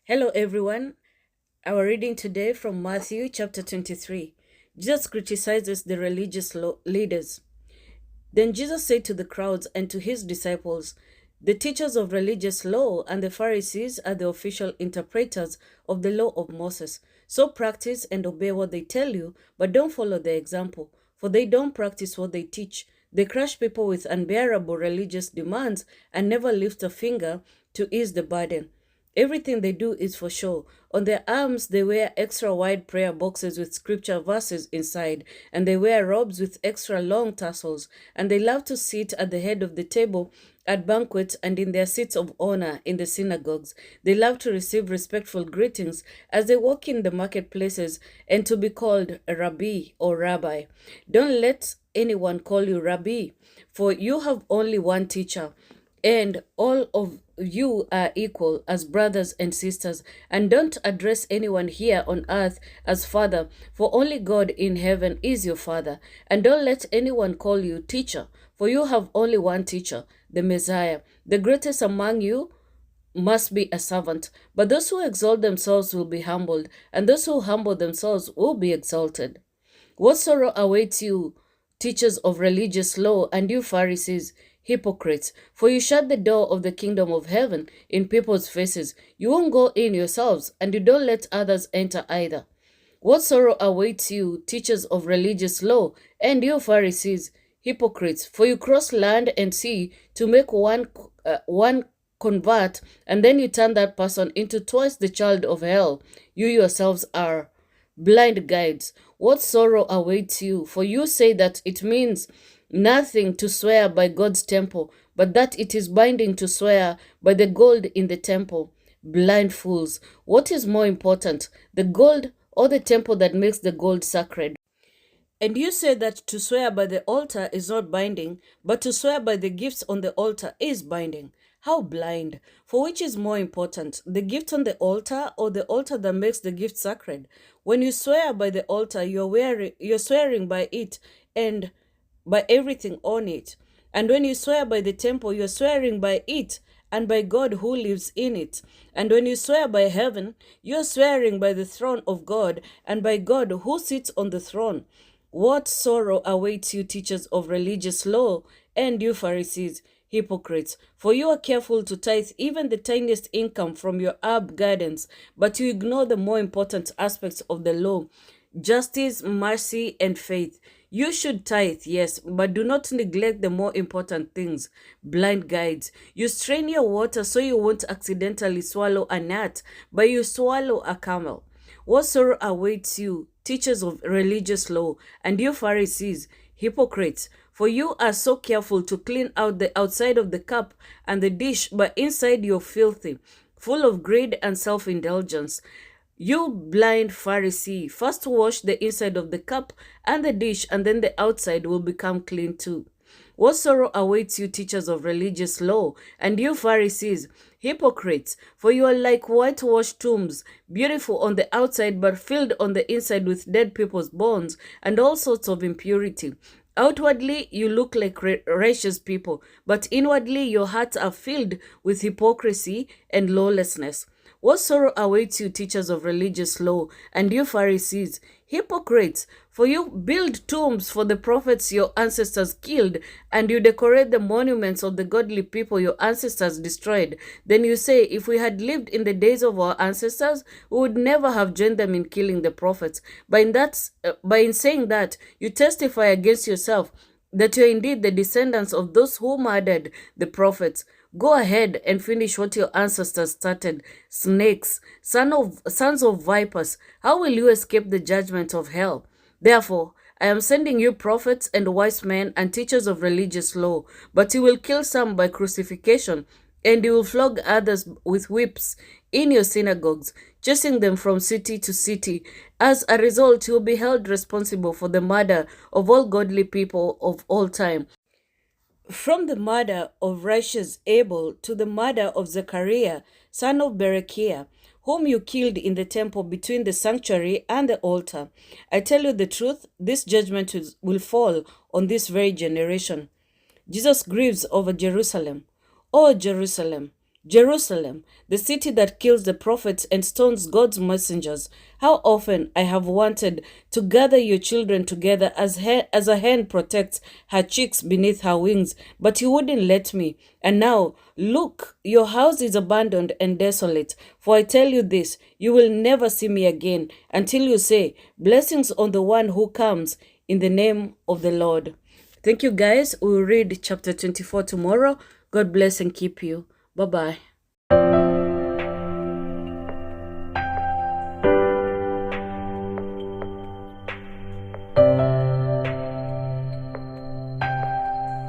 Hello, everyone. Our reading today from Matthew chapter 23. Jesus criticizes the religious leaders. Then Jesus said to the crowds and to his disciples, "The teachers of religious law and the Pharisees are the official interpreters of the law of Moses. So practice and obey what they tell you, but don't follow their example, for they don't practice what they teach. They crush people with unbearable religious demands and never lift a finger to ease the burden. Everything they do is for show. On their arms, they wear extra wide prayer boxes with scripture verses inside, and they wear robes with extra long tassels, and they love to sit at the head of the table at banquets and in their seats of honor in the synagogues. They love to receive respectful greetings as they walk in the marketplaces and to be called a rabbi or rabbi. Don't let anyone call you rabbi, for you have only one teacher, and all of you are equal as brothers and sisters. And don't address anyone here on earth as father, for only God in heaven is your father. And don't let anyone call you teacher, for you have only one teacher, the Messiah. The greatest among you must be a servant, but those who exalt themselves will be humbled, and those who humble themselves will be exalted. What sorrow awaits you, teachers of religious law, and you Pharisees, hypocrites, for you shut the door of the kingdom of heaven in people's faces. You won't go in yourselves, and you don't let others enter either. What sorrow awaits you, teachers of religious law, and you Pharisees, hypocrites, for you cross land and sea to make one convert, and then you turn that person into twice the child of hell you yourselves are. Blind guides, what sorrow awaits you, for you say that it means nothing to swear by God's temple, but that it is binding to swear by the gold in the temple. Blind fools, what is more important, the gold or the temple that makes the gold sacred? And you say that to swear by the altar is not binding, but to swear by the gifts on the altar is binding. How blind! For which is more important, the gift on the altar or the altar that makes the gift sacred? When you swear by the altar, you're swearing by it and by everything on it. And when you swear by the temple, you're swearing by it and by God who lives in it. And when you swear by heaven, you're swearing by the throne of God and by God who sits on the throne. What sorrow awaits you, teachers of religious law, and you Pharisees, hypocrites, for you are careful to tithe even the tiniest income from your herb gardens, but you ignore the more important aspects of the law: justice, mercy, and faith. You should tithe, yes, but do not neglect the more important things. Blind guides, you strain your water so you won't accidentally swallow a gnat, but you swallow a camel. What sorrow awaits you, teachers of religious law, and you Pharisees, hypocrites, for you are so careful to clean out the outside of the cup and the dish, but inside you're filthy, full of greed and self-indulgence. You blind Pharisee, first wash the inside of the cup and the dish, and then the outside will become clean too. What sorrow awaits you, teachers of religious law, and you Pharisees, hypocrites, for you are like whitewashed tombs, beautiful on the outside but filled on the inside with dead people's bones and all sorts of impurity. Outwardly, you look like righteous people, but inwardly your hearts are filled with hypocrisy and lawlessness. What sorrow awaits you, teachers of religious law, and you Pharisees, hypocrites, for you build tombs for the prophets your ancestors killed, and you decorate the monuments of the godly people your ancestors destroyed. Then you say, if we had lived in the days of our ancestors, we would never have joined them in killing the prophets. By in saying that, you testify against yourself that you're indeed the descendants of those who murdered the prophets. Go ahead and finish what your ancestors started. Snakes, sons of vipers, how will you escape the judgment of hell? Therefore, I am sending you prophets and wise men and teachers of religious law, but you will kill some by crucifixion, and you will flog others with whips in your synagogues, chasing them from city to city. As a result, you will be held responsible for the murder of all godly people of all time. From the murder of righteous Abel to the murder of Zechariah, son of Berechiah, whom you killed in the temple between the sanctuary and the altar. I tell you the truth, this judgment will fall on this very generation. Jesus grieves over Jerusalem. O Jerusalem, Jerusalem, the city that kills the prophets and stones God's messengers, how often I have wanted to gather your children together as a hen protects her chicks beneath her wings, but you wouldn't let me. And now, look, your house is abandoned and desolate. For I tell you this, you will never see me again until you say, blessings on the one who comes in the name of the Lord. Thank you, guys. We'll read chapter 24 tomorrow. God bless and keep you. Bye-bye.